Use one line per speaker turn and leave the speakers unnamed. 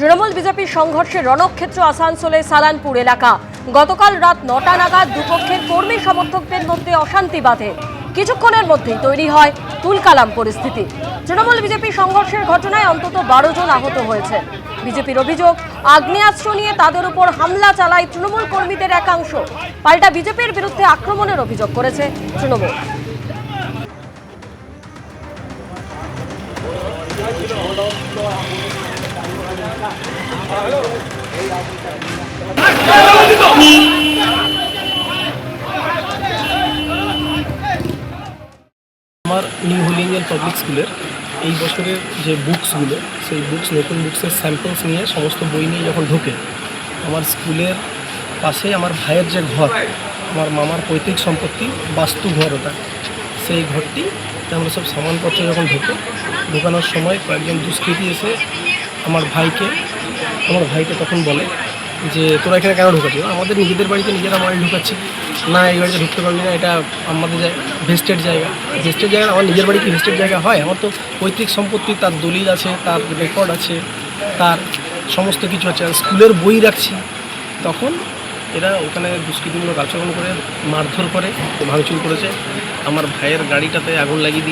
তৃণমূল বিজেপির সংঘর্ষে রণক্ষেত্র আসানসোলে সালানপুর এলাকা। গতকাল রাত ৯টা নাগাদ দুপক্ষের কর্মী সমর্থকদের মধ্যে অশান্তি বাধে। কিছুক্ষণের মধ্যেই তৈরি হয় তুলকালাম পরিস্থিতি। তৃণমূল বিজেপি সংঘর্ষের ঘটনায় অন্তত ১২ জন আহত হয়েছে। বিজেপির অভিযোগ, আগ্নেয়াস্ত্র নিয়ে তাদের উপর হামলা চালায় তৃণমূল কর্মীদের একাংশ। পাল্টা বিজেপির বিরুদ্ধে আক্রমণের অভিযোগ করেছে তৃণমূল।
আমার নিউ হোলি এঞ্জেল পাবলিক স্কুলের এই বছরের যে বুকসগুলো, সেই নতুন বুকসের স্যাম্পলস নিয়ে সমস্ত বই নিয়ে যখন ঢোকে, আমার স্কুলের পাশে আমার ভাইয়ের যে ঘর, আমার মামার পৈতৃক সম্পত্তি, বাস্তু ঘর ওটা, সেই ঘরটি আমরা সব সামানপত্র যখন ঢোকানোর সময় কয়েকজন দুষ্কৃতী এসে আমার ভাইকে তখন বলে যে তোরা এখানে কেন ঢোকাচ্ছিস? আমাদের নিজেদের বাড়িতে নিজেরা মাল ঢোকাচ্ছি না, এই বাড়িতে ঢুকতে পারবি না, এটা আমাদের ভেস্টেড জায়গা। আমার নিজের বাড়ি কি ভেস্টেড জায়গা হয়? আমার তো পৈতৃক সম্পত্তি, তার দলিল আছে, তার রেকর্ড আছে, তার সমস্ত কিছু আছে, স্কুলের বই রাখছি। তখন এরা ওখানে দুষ্কৃতিমূলক আচরণ করে মারধর করে, ভাঙচুর করেছে। আমার ভাইয়ের গাড়িটাতে আগুন লাগিয়ে দিয়ে